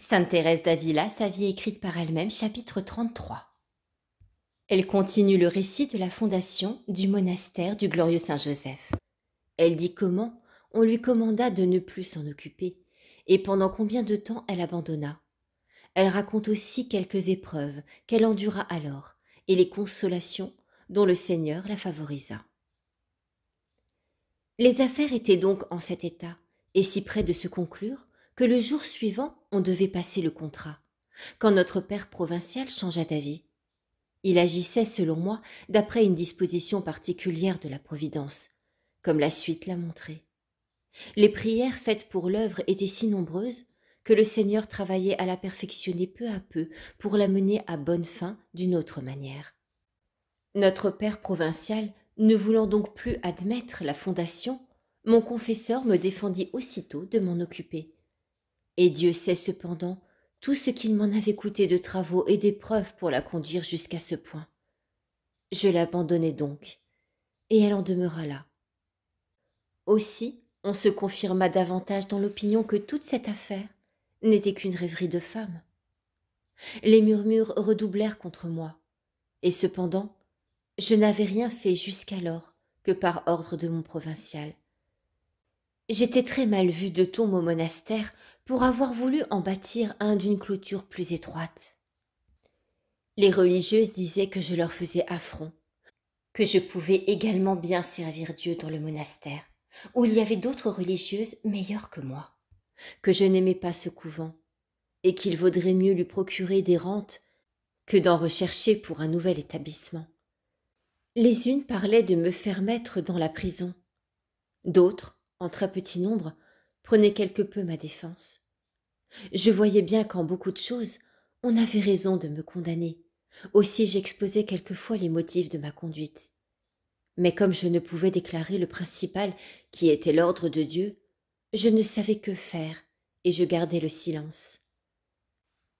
Sainte Thérèse d'Avila, sa vie écrite par elle-même, chapitre 33. Elle continue le récit de la fondation du monastère du glorieux Saint-Joseph. Elle dit comment on lui commanda de ne plus s'en occuper et pendant combien de temps elle abandonna. Elle raconte aussi quelques épreuves qu'elle endura alors et les consolations dont le Seigneur la favorisa. Les affaires étaient donc en cet état et si près de se conclure que le jour suivant on devait passer le contrat, quand notre père provincial changea d'avis. Il agissait, selon moi, d'après une disposition particulière de la Providence, comme la suite l'a montré. Les prières faites pour l'œuvre étaient si nombreuses que le Seigneur travaillait à la perfectionner peu à peu pour la mener à bonne fin d'une autre manière. Notre père provincial, ne voulant donc plus admettre la fondation, mon confesseur me défendit aussitôt de m'en occuper. Et Dieu sait cependant tout ce qu'il m'en avait coûté de travaux et d'épreuves pour la conduire jusqu'à ce point. Je l'abandonnai donc, et elle en demeura là. Aussi, on se confirma davantage dans l'opinion que toute cette affaire n'était qu'une rêverie de femme. Les murmures redoublèrent contre moi, et cependant, je n'avais rien fait jusqu'alors que par ordre de mon provincial. J'étais très mal vue de tout mon monastère pour avoir voulu en bâtir un d'une clôture plus étroite. Les religieuses disaient que je leur faisais affront, que je pouvais également bien servir Dieu dans le monastère, où il y avait d'autres religieuses meilleures que moi, que je n'aimais pas ce couvent, et qu'il vaudrait mieux lui procurer des rentes que d'en rechercher pour un nouvel établissement. Les unes parlaient de me faire mettre dans la prison, d'autres, en très petit nombre, prenaient quelque peu ma défense. Je voyais bien qu'en beaucoup de choses, on avait raison de me condamner. Aussi j'exposais quelquefois les motifs de ma conduite. Mais comme je ne pouvais déclarer le principal qui était l'ordre de Dieu, je ne savais que faire et je gardais le silence.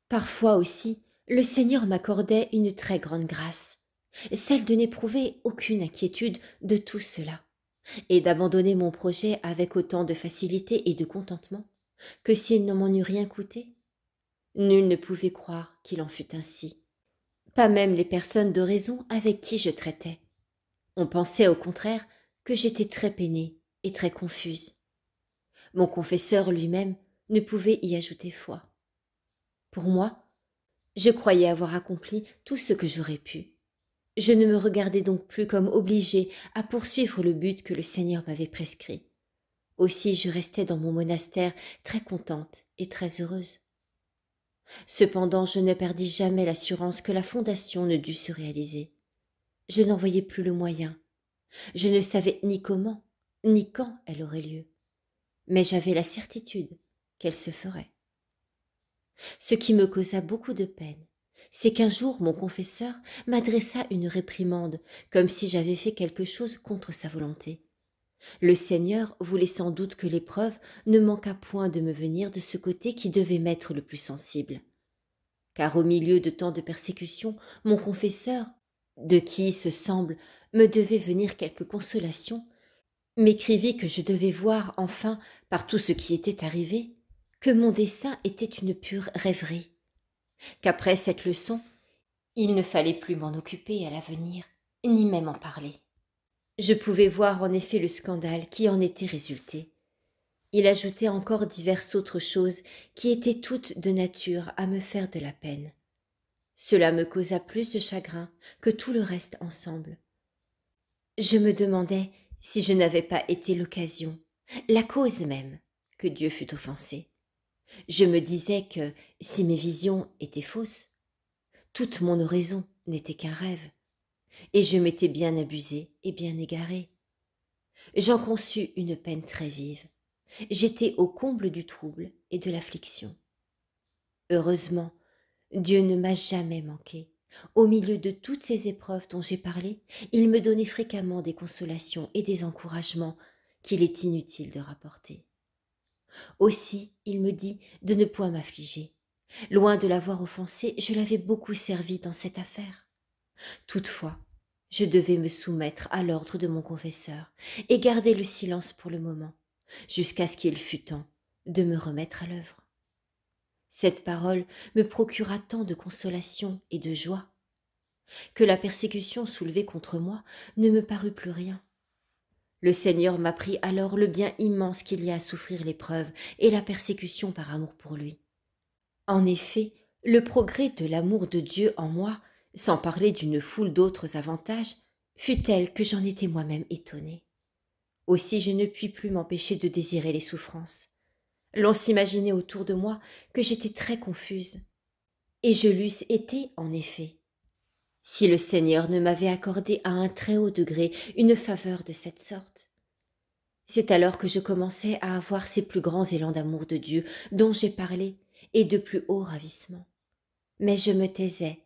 Parfois aussi, le Seigneur m'accordait une très grande grâce, celle de n'éprouver aucune inquiétude de tout cela, et d'abandonner mon projet avec autant de facilité et de contentement que s'il ne m'en eût rien coûté. Nul ne pouvait croire qu'il en fût ainsi, pas même les personnes de raison avec qui je traitais. On pensait au contraire que j'étais très peinée et très confuse. Mon confesseur lui-même ne pouvait y ajouter foi. Pour moi, je croyais avoir accompli tout ce que j'aurais pu. Je ne me regardais donc plus comme obligée à poursuivre le but que le Seigneur m'avait prescrit. Aussi je restais dans mon monastère très contente et très heureuse. Cependant, je ne perdis jamais l'assurance que la fondation ne dût se réaliser. Je n'en voyais plus le moyen. Je ne savais ni comment, ni quand elle aurait lieu. Mais j'avais la certitude qu'elle se ferait. Ce qui me causa beaucoup de peine, c'est qu'un jour mon confesseur m'adressa une réprimande, comme si j'avais fait quelque chose contre sa volonté. Le Seigneur voulait sans doute que l'épreuve ne manquât point de me venir de ce côté qui devait m'être le plus sensible. Car au milieu de tant de persécutions, mon confesseur, de qui, ce semble, me devait venir quelque consolation, m'écrivit que je devais voir enfin, par tout ce qui était arrivé, que mon dessein était une pure rêverie, qu'après cette leçon, il ne fallait plus m'en occuper à l'avenir, ni même en parler. Je pouvais voir en effet le scandale qui en était résulté. Il ajoutait encore diverses autres choses qui étaient toutes de nature à me faire de la peine. Cela me causa plus de chagrin que tout le reste ensemble. Je me demandais si je n'avais pas été l'occasion, la cause même, que Dieu fût offensé. Je me disais que, si mes visions étaient fausses, toute mon oraison n'était qu'un rêve, et je m'étais bien abusée et bien égarée. J'en conçus une peine très vive. J'étais au comble du trouble et de l'affliction. Heureusement, Dieu ne m'a jamais manqué. Au milieu de toutes ces épreuves dont j'ai parlé, il me donnait fréquemment des consolations et des encouragements qu'il est inutile de rapporter. Aussi, il me dit de ne point m'affliger. Loin de l'avoir offensé, je l'avais beaucoup servi dans cette affaire. Toutefois, je devais me soumettre à l'ordre de mon confesseur et garder le silence pour le moment, jusqu'à ce qu'il fût temps de me remettre à l'œuvre. Cette parole me procura tant de consolation et de joie que la persécution soulevée contre moi ne me parut plus rien. Le Seigneur m'apprit alors le bien immense qu'il y a à souffrir l'épreuve et la persécution par amour pour lui. En effet, le progrès de l'amour de Dieu en moi, sans parler d'une foule d'autres avantages, fut tel que j'en étais moi-même étonnée. Aussi je ne puis plus m'empêcher de désirer les souffrances. L'on s'imaginait autour de moi que j'étais très confuse. Et je l'eusse été, en effet, si le Seigneur ne m'avait accordé à un très haut degré une faveur de cette sorte. C'est alors que je commençais à avoir ces plus grands élans d'amour de Dieu dont j'ai parlé, et de plus hauts ravissements. Mais je me taisais,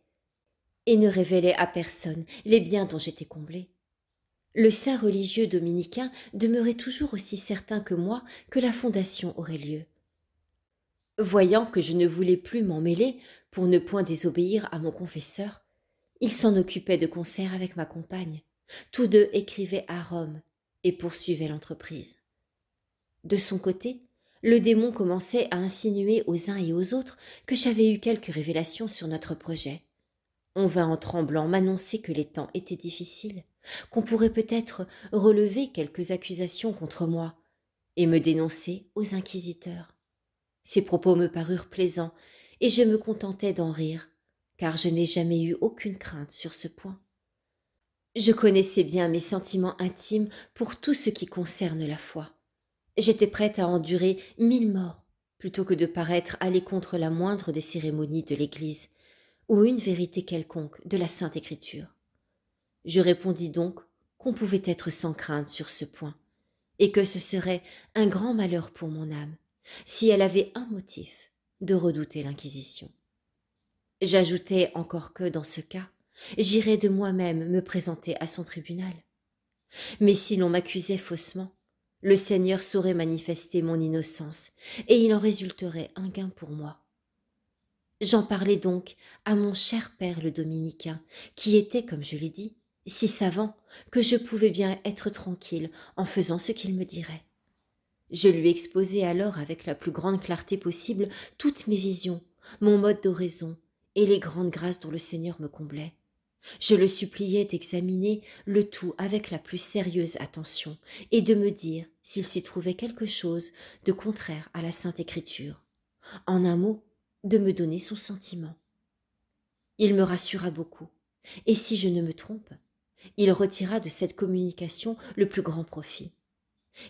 et ne révélais à personne les biens dont j'étais comblée. Le saint religieux dominicain demeurait toujours aussi certain que moi que la fondation aurait lieu. Voyant que je ne voulais plus m'en mêler pour ne point désobéir à mon confesseur, il s'en occupait de concert avec ma compagne. Tous deux écrivaient à Rome et poursuivaient l'entreprise. De son côté, le démon commençait à insinuer aux uns et aux autres que j'avais eu quelques révélations sur notre projet. On vint en tremblant m'annoncer que les temps étaient difficiles, qu'on pourrait peut-être relever quelques accusations contre moi et me dénoncer aux inquisiteurs. Ces propos me parurent plaisants et je me contentais d'en rire, car je n'ai jamais eu aucune crainte sur ce point. Je connaissais bien mes sentiments intimes pour tout ce qui concerne la foi. J'étais prête à endurer 1000 morts plutôt que de paraître aller contre la moindre des cérémonies de l'Église ou une vérité quelconque de la Sainte Écriture. Je répondis donc qu'on pouvait être sans crainte sur ce point, et que ce serait un grand malheur pour mon âme si elle avait un motif de redouter l'Inquisition. J'ajoutai encore que, dans ce cas, j'irais de moi-même me présenter à son tribunal. Mais si l'on m'accusait faussement, le Seigneur saurait manifester mon innocence, et il en résulterait un gain pour moi. J'en parlai donc à mon cher père le dominicain, qui était, comme je l'ai dit, si savant que je pouvais bien être tranquille en faisant ce qu'il me dirait. Je lui exposai alors avec la plus grande clarté possible toutes mes visions, mon mode d'oraison et les grandes grâces dont le Seigneur me comblait. Je le suppliai d'examiner le tout avec la plus sérieuse attention et de me dire s'il s'y trouvait quelque chose de contraire à la Sainte Écriture. En un mot, de me donner son sentiment. Il me rassura beaucoup, et si je ne me trompe, il retira de cette communication le plus grand profit.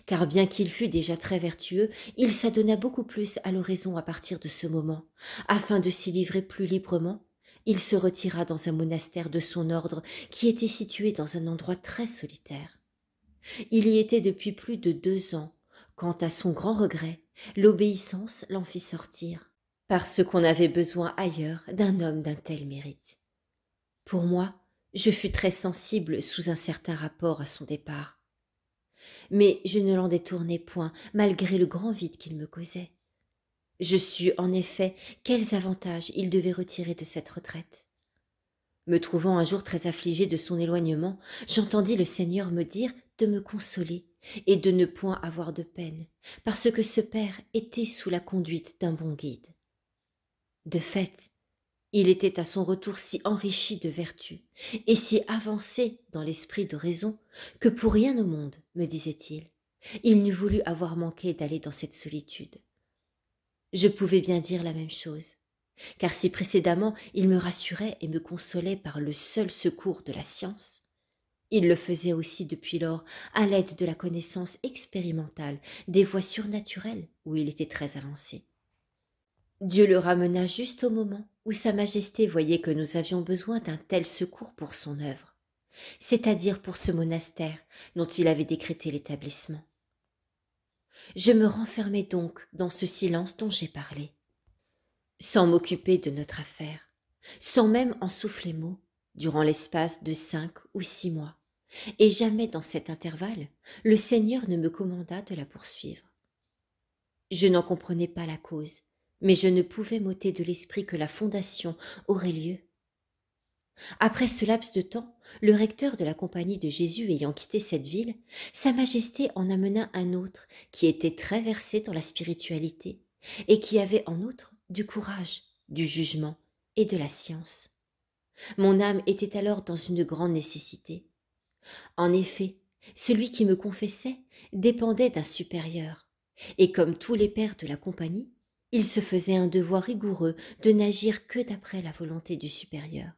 Car bien qu'il fût déjà très vertueux, il s'adonna beaucoup plus à l'oraison à partir de ce moment. Afin de s'y livrer plus librement, il se retira dans un monastère de son ordre qui était situé dans un endroit très solitaire. Il y était depuis plus de 2 ans, quand, à son grand regret, l'obéissance l'en fit sortir, parce qu'on avait besoin ailleurs d'un homme d'un tel mérite. Pour moi, je fus très sensible sous un certain rapport à son départ. Mais je ne l'en détournai point, malgré le grand vide qu'il me causait. Je sus, en effet, quels avantages il devait retirer de cette retraite. Me trouvant un jour très affligée de son éloignement, j'entendis le Seigneur me dire de me consoler et de ne point avoir de peine, parce que ce père était sous la conduite d'un bon guide. De fait, il était à son retour si enrichi de vertu et si avancé dans l'esprit de raison que pour rien au monde, me disait-il, il n'eût voulu avoir manqué d'aller dans cette solitude. Je pouvais bien dire la même chose, car si précédemment il me rassurait et me consolait par le seul secours de la science, il le faisait aussi depuis lors à l'aide de la connaissance expérimentale des voies surnaturelles où il était très avancé. Dieu le ramena juste au moment où Sa Majesté voyait que nous avions besoin d'un tel secours pour son œuvre, c'est-à-dire pour ce monastère dont il avait décrété l'établissement. Je me renfermai donc dans ce silence dont j'ai parlé, sans m'occuper de notre affaire, sans même en souffler mot, durant l'espace de 5 ou 6 mois, et jamais dans cet intervalle, le Seigneur ne me commanda de la poursuivre. Je n'en comprenais pas la cause, mais je ne pouvais m'ôter de l'esprit que la fondation aurait lieu. Après ce laps de temps, le recteur de la Compagnie de Jésus ayant quitté cette ville, Sa Majesté en amena un autre qui était très versé dans la spiritualité et qui avait en outre du courage, du jugement et de la science. Mon âme était alors dans une grande nécessité. En effet, celui qui me confessait dépendait d'un supérieur, et comme tous les pères de la compagnie, il se faisait un devoir rigoureux de n'agir que d'après la volonté du supérieur.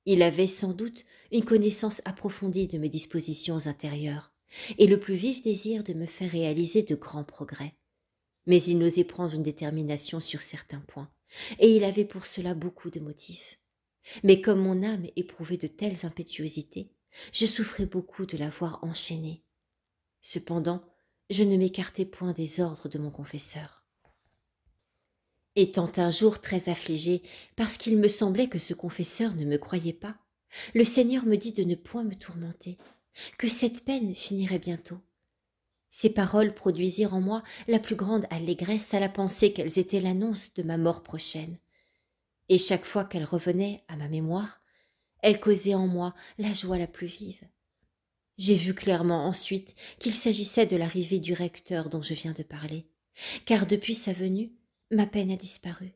Il avait sans doute une connaissance approfondie de mes dispositions intérieures, et le plus vif désir de me faire réaliser de grands progrès. Mais il n'osait prendre une détermination sur certains points, et il avait pour cela beaucoup de motifs. Mais comme mon âme éprouvait de telles impétuosités, je souffrais beaucoup de la voir enchaînée. Cependant, je ne m'écartais point des ordres de mon confesseur. Étant un jour très affligée parce qu'il me semblait que ce confesseur ne me croyait pas, le Seigneur me dit de ne point me tourmenter, que cette peine finirait bientôt. Ces paroles produisirent en moi la plus grande allégresse à la pensée qu'elles étaient l'annonce de ma mort prochaine. Et chaque fois qu'elles revenaient à ma mémoire, elles causaient en moi la joie la plus vive. J'ai vu clairement ensuite qu'il s'agissait de l'arrivée du recteur dont je viens de parler, car depuis sa venue, ma peine a disparu.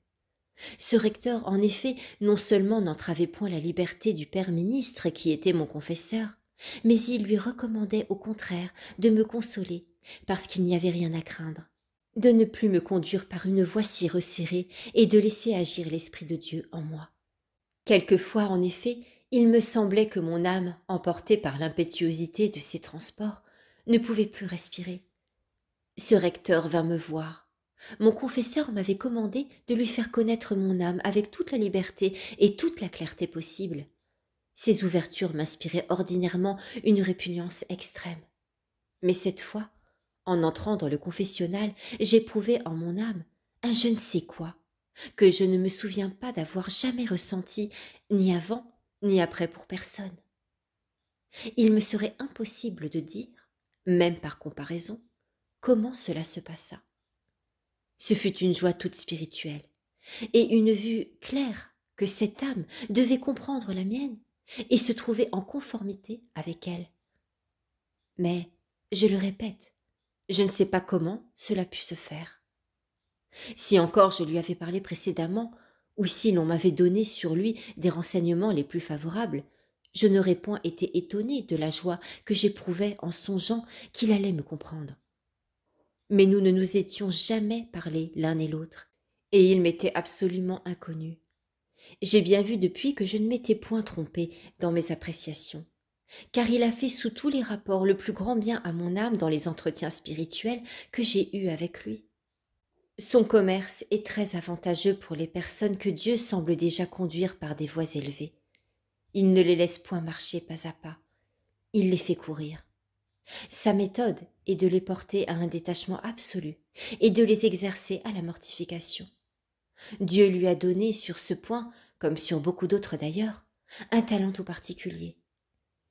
Ce recteur, en effet, non seulement n'entravait point la liberté du père ministre qui était mon confesseur, mais il lui recommandait au contraire de me consoler, parce qu'il n'y avait rien à craindre, de ne plus me conduire par une voie si resserrée et de laisser agir l'Esprit de Dieu en moi. Quelquefois, en effet, il me semblait que mon âme, emportée par l'impétuosité de ces transports, ne pouvait plus respirer. Ce recteur vint me voir. Mon confesseur m'avait commandé de lui faire connaître mon âme avec toute la liberté et toute la clarté possible. Ces ouvertures m'inspiraient ordinairement une répugnance extrême. Mais cette fois, en entrant dans le confessionnal, j'éprouvais en mon âme un je ne sais quoi, que je ne me souviens pas d'avoir jamais ressenti, ni avant, ni après pour personne. Il me serait impossible de dire, même par comparaison, comment cela se passa. Ce fut une joie toute spirituelle, et une vue claire que cette âme devait comprendre la mienne et se trouver en conformité avec elle. Mais, je le répète, je ne sais pas comment cela put se faire. Si encore je lui avais parlé précédemment, ou si l'on m'avait donné sur lui des renseignements les plus favorables, je n'aurais point été étonnée de la joie que j'éprouvais en songeant qu'il allait me comprendre. Mais nous ne nous étions jamais parlé l'un et l'autre, et il m'était absolument inconnu. J'ai bien vu depuis que je ne m'étais point trompée dans mes appréciations, car il a fait sous tous les rapports le plus grand bien à mon âme dans les entretiens spirituels que j'ai eus avec lui. Son commerce est très avantageux pour les personnes que Dieu semble déjà conduire par des voies élevées. Il ne les laisse point marcher pas à pas, il les fait courir. Sa méthode est de les porter à un détachement absolu et de les exercer à la mortification. Dieu lui a donné sur ce point, comme sur beaucoup d'autres d'ailleurs, un talent tout particulier.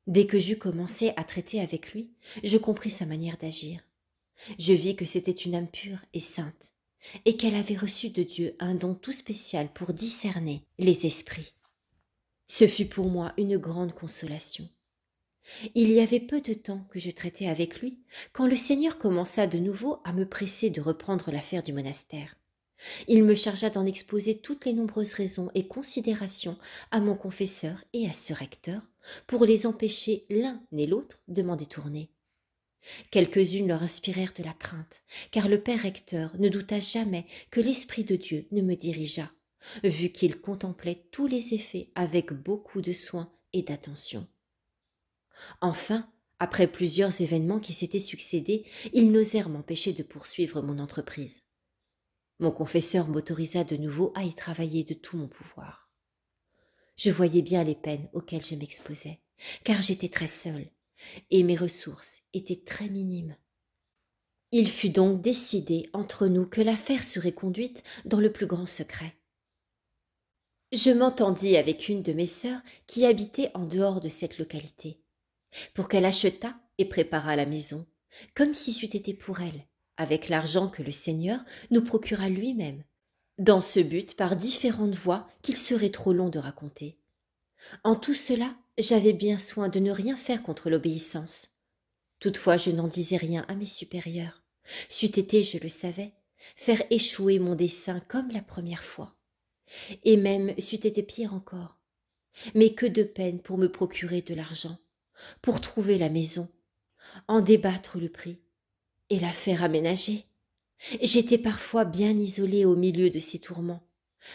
Dès que j'eus commencé à traiter avec lui, je compris sa manière d'agir. Je vis que c'était une âme pure et sainte, et qu'elle avait reçu de Dieu un don tout spécial pour discerner les esprits. Ce fut pour moi une grande consolation. Il y avait peu de temps que je traitais avec lui, quand le Seigneur commença de nouveau à me presser de reprendre l'affaire du monastère. Il me chargea d'en exposer toutes les nombreuses raisons et considérations à mon confesseur et à ce recteur, pour les empêcher l'un et l'autre de m'en détourner. Quelques-unes leur inspirèrent de la crainte, car le père recteur ne douta jamais que l'Esprit de Dieu ne me dirigeât, vu qu'il contemplait tous les effets avec beaucoup de soin et d'attention. Enfin, après plusieurs événements qui s'étaient succédés, ils n'osèrent m'empêcher de poursuivre mon entreprise. Mon confesseur m'autorisa de nouveau à y travailler de tout mon pouvoir. Je voyais bien les peines auxquelles je m'exposais, car j'étais très seule, et mes ressources étaient très minimes. Il fut donc décidé entre nous que l'affaire serait conduite dans le plus grand secret. Je m'entendis avec une de mes sœurs qui habitait en dehors de cette localité, pour qu'elle achetât et préparât la maison, comme si c'eût été pour elle, avec l'argent que le Seigneur nous procura lui-même, dans ce but par différentes voies qu'il serait trop long de raconter. En tout cela, j'avais bien soin de ne rien faire contre l'obéissance. Toutefois, je n'en disais rien à mes supérieurs. C'eût été, je le savais, faire échouer mon dessein comme la première fois. Et même c'eût été pire encore. Mais que de peine pour me procurer de l'argent, pour trouver la maison, en débattre le prix, et la faire aménager. J'étais parfois bien isolée au milieu de ces tourments.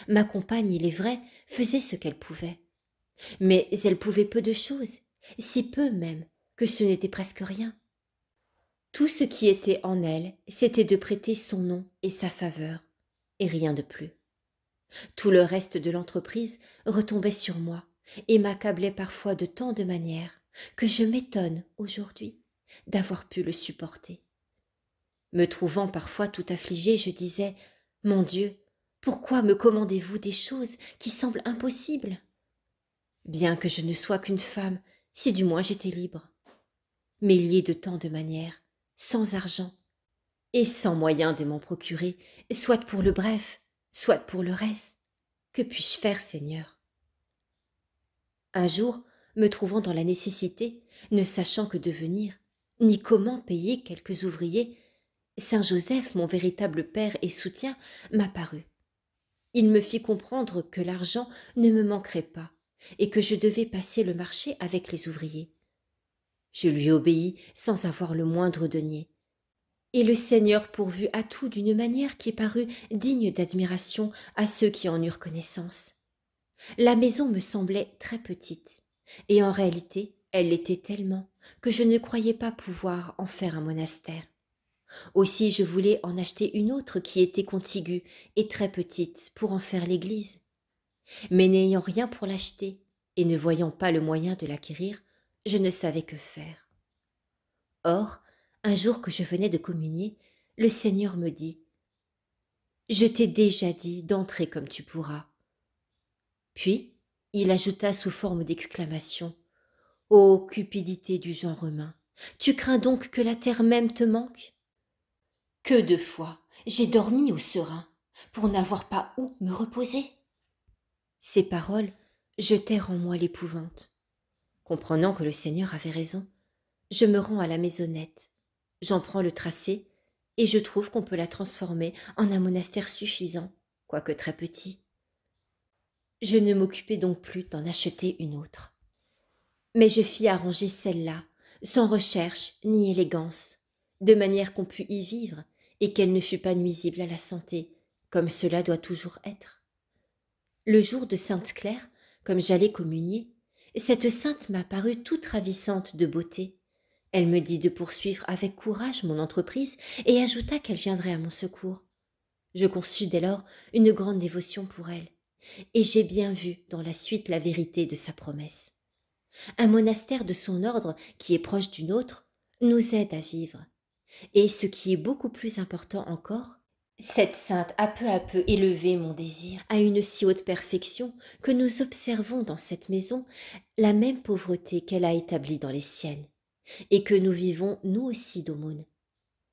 Ma compagne, il est vrai, faisait ce qu'elle pouvait. Mais elle pouvait peu de choses, si peu même, que ce n'était presque rien. Tout ce qui était en elle, c'était de prêter son nom et sa faveur, et rien de plus. Tout le reste de l'entreprise retombait sur moi, et m'accablait parfois de tant de manières que je m'étonne aujourd'hui d'avoir pu le supporter. Me trouvant parfois tout affligée, je disais « Mon Dieu, pourquoi me commandez-vous des choses qui semblent impossibles ?» Bien que je ne sois qu'une femme, si du moins j'étais libre. Mais liée de tant de manières, sans argent, et sans moyen de m'en procurer, soit pour le bref, soit pour le reste. Que puis-je faire, Seigneur? Un jour, me trouvant dans la nécessité, ne sachant que devenir, ni comment payer quelques ouvriers, Saint Joseph, mon véritable père et soutien, m'apparut. Il me fit comprendre que l'argent ne me manquerait pas, et que je devais passer le marché avec les ouvriers. Je lui obéis sans avoir le moindre denier. Et le Seigneur pourvut à tout d'une manière qui parut digne d'admiration à ceux qui en eurent connaissance. La maison me semblait très petite, et en réalité, elle l'était tellement que je ne croyais pas pouvoir en faire un monastère. Aussi je voulais en acheter une autre qui était contiguë et très petite pour en faire l'église. Mais n'ayant rien pour l'acheter et ne voyant pas le moyen de l'acquérir, je ne savais que faire. Or, un jour que je venais de communier, le Seigneur me dit « Je t'ai déjà dit d'entrer comme tu pourras. » Puis, il ajouta sous forme d'exclamation « Ô cupidité du genre humain, tu crains donc que la terre même te manque? Que de fois j'ai dormi au serein pour n'avoir pas où me reposer. » Ces paroles jetèrent en moi l'épouvante. Comprenant que le Seigneur avait raison, je me rends à la maisonnette. J'en prends le tracé et je trouve qu'on peut la transformer en un monastère suffisant, quoique très petit. Je ne m'occupais donc plus d'en acheter une autre. Mais je fis arranger celle-là, sans recherche ni élégance, de manière qu'on pût y vivre et qu'elle ne fût pas nuisible à la santé, comme cela doit toujours être. Le jour de Sainte-Claire, comme j'allais communier, cette sainte m'apparut toute ravissante de beauté. Elle me dit de poursuivre avec courage mon entreprise et ajouta qu'elle viendrait à mon secours. Je conçus dès lors une grande dévotion pour elle, et j'ai bien vu dans la suite la vérité de sa promesse. Un monastère de son ordre, qui est proche d'une autre, nous aide à vivre. Et ce qui est beaucoup plus important encore, cette sainte a peu à peu élevé mon désir à une si haute perfection que nous observons dans cette maison la même pauvreté qu'elle a établie dans les siennes, et que nous vivons nous aussi d'aumône.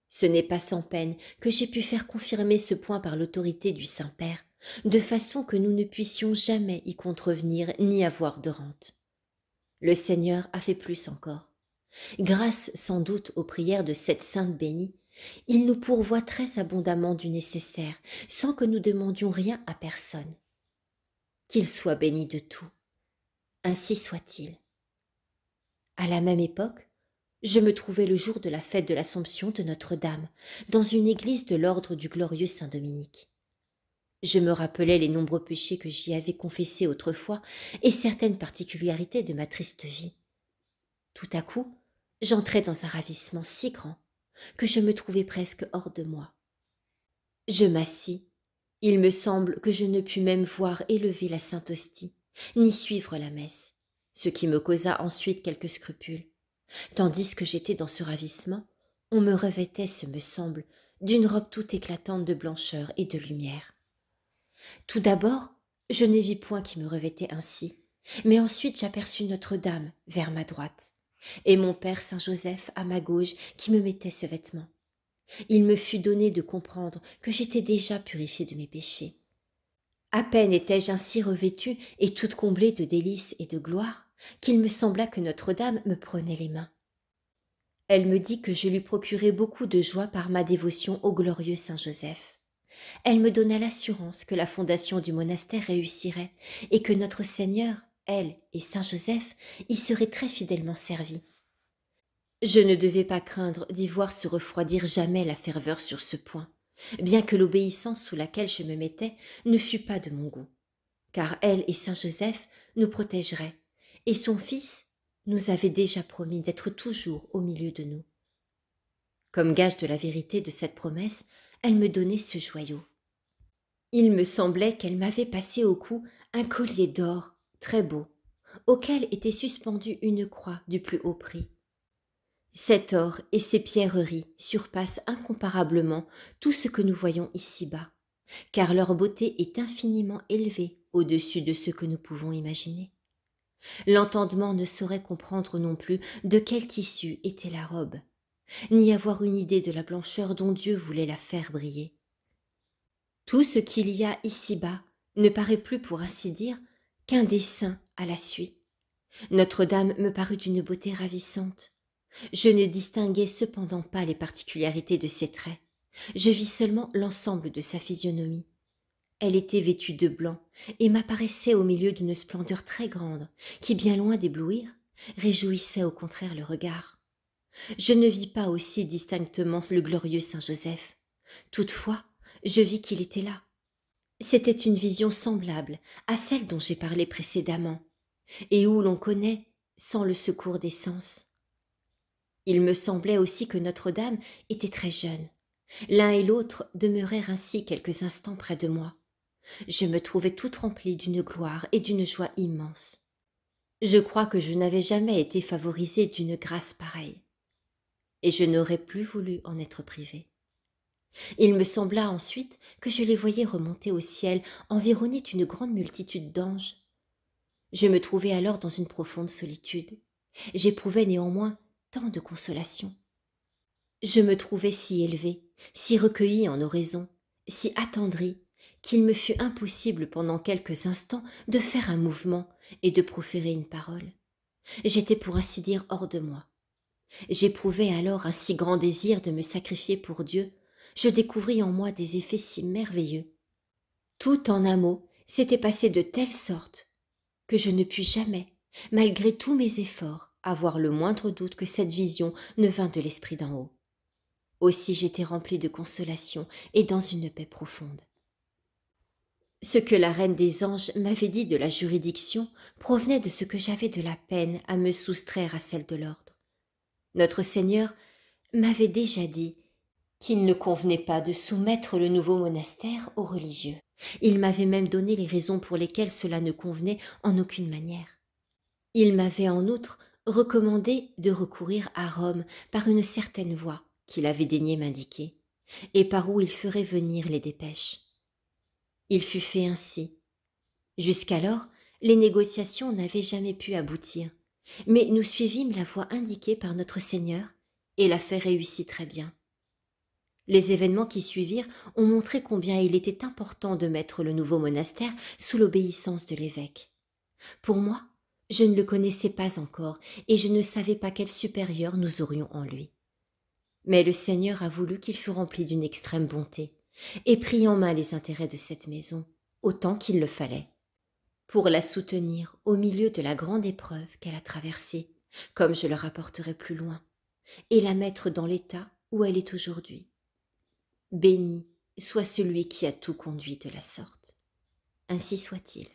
Ce n'est pas sans peine que j'ai pu faire confirmer ce point par l'autorité du Saint-Père, de façon que nous ne puissions jamais y contrevenir ni avoir de rente. Le Seigneur a fait plus encore. Grâce sans doute aux prières de cette sainte bénie, il nous pourvoit très abondamment du nécessaire, sans que nous demandions rien à personne. Qu'il soit béni de tout. Ainsi soit-il. À la même époque, je me trouvais le jour de la fête de l'Assomption de Notre-Dame, dans une église de l'ordre du glorieux Saint-Dominique. Je me rappelais les nombreux péchés que j'y avais confessés autrefois et certaines particularités de ma triste vie. Tout à coup, j'entrai dans un ravissement si grand que je me trouvais presque hors de moi. Je m'assis. Il me semble que je ne pus même voir élever la Sainte Hostie, ni suivre la messe, ce qui me causa ensuite quelques scrupules. Tandis que j'étais dans ce ravissement, on me revêtait, ce me semble, d'une robe toute éclatante de blancheur et de lumière. Tout d'abord, je ne vis point qui me revêtait ainsi, mais ensuite j'aperçus Notre-Dame vers ma droite, et mon père Saint-Joseph à ma gauche qui me mettait ce vêtement. Il me fut donné de comprendre que j'étais déjà purifiée de mes péchés. À peine étais-je ainsi revêtue et toute comblée de délices et de gloire, qu'il me sembla que Notre-Dame me prenait les mains. Elle me dit que je lui procurais beaucoup de joie par ma dévotion au glorieux Saint-Joseph. Elle me donna l'assurance que la fondation du monastère réussirait et que notre Seigneur, elle et Saint Joseph y seraient très fidèlement servis. Je ne devais pas craindre d'y voir se refroidir jamais la ferveur sur ce point, bien que l'obéissance sous laquelle je me mettais ne fût pas de mon goût, car elle et Saint Joseph nous protégeraient, et son Fils nous avait déjà promis d'être toujours au milieu de nous. Comme gage de la vérité de cette promesse, elle me donnait ce joyau. Il me semblait qu'elle m'avait passé au cou un collier d'or très beau, auquel était suspendue une croix du plus haut prix. Cet or et ces pierreries surpassent incomparablement tout ce que nous voyons ici-bas, car leur beauté est infiniment élevée au-dessus de ce que nous pouvons imaginer. L'entendement ne saurait comprendre non plus de quel tissu était la robe, ni avoir une idée de la blancheur dont Dieu voulait la faire briller. Tout ce qu'il y a ici-bas ne paraît plus, pour ainsi dire, qu'un dessin à la suie. Notre-Dame me parut d'une beauté ravissante. Je ne distinguais cependant pas les particularités de ses traits. Je vis seulement l'ensemble de sa physionomie. Elle était vêtue de blanc et m'apparaissait au milieu d'une splendeur très grande qui, bien loin d'éblouir, réjouissait au contraire le regard. Je ne vis pas aussi distinctement le glorieux Saint Joseph. Toutefois, je vis qu'il était là. C'était une vision semblable à celle dont j'ai parlé précédemment, et où l'on connaît sans le secours des sens. Il me semblait aussi que Notre-Dame était très jeune. L'un et l'autre demeurèrent ainsi quelques instants près de moi. Je me trouvais toute remplie d'une gloire et d'une joie immense. Je crois que je n'avais jamais été favorisée d'une grâce pareille, et je n'aurais plus voulu en être privée. Il me sembla ensuite que je les voyais remonter au ciel, environnés d'une grande multitude d'anges. Je me trouvais alors dans une profonde solitude. J'éprouvais néanmoins tant de consolation. Je me trouvais si élevée, si recueillie en oraison, si attendrie, qu'il me fut impossible pendant quelques instants de faire un mouvement et de proférer une parole. J'étais pour ainsi dire hors de moi. J'éprouvais alors un si grand désir de me sacrifier pour Dieu. Je découvris en moi des effets si merveilleux. Tout en un mot s'était passé de telle sorte que je ne puis jamais, malgré tous mes efforts, avoir le moindre doute que cette vision ne vint de l'Esprit d'en haut. Aussi j'étais remplie de consolation et dans une paix profonde. Ce que la reine des anges m'avait dit de la juridiction provenait de ce que j'avais de la peine à me soustraire à celle de l'ordre. Notre Seigneur m'avait déjà dit qu'il ne convenait pas de soumettre le nouveau monastère aux religieux. Il m'avait même donné les raisons pour lesquelles cela ne convenait en aucune manière. Il m'avait en outre recommandé de recourir à Rome par une certaine voie qu'il avait daigné m'indiquer, et par où il ferait venir les dépêches. Il fut fait ainsi. Jusqu'alors, les négociations n'avaient jamais pu aboutir, mais nous suivîmes la voie indiquée par notre Seigneur, et l'affaire réussit très bien. Les événements qui suivirent ont montré combien il était important de mettre le nouveau monastère sous l'obéissance de l'évêque. Pour moi, je ne le connaissais pas encore, et je ne savais pas quel supérieur nous aurions en lui. Mais le Seigneur a voulu qu'il fût rempli d'une extrême bonté, et prit en main les intérêts de cette maison, autant qu'il le fallait, pour la soutenir au milieu de la grande épreuve qu'elle a traversée, comme je le rapporterai plus loin, et la mettre dans l'état où elle est aujourd'hui. Béni soit celui qui a tout conduit de la sorte. Ainsi soit-il.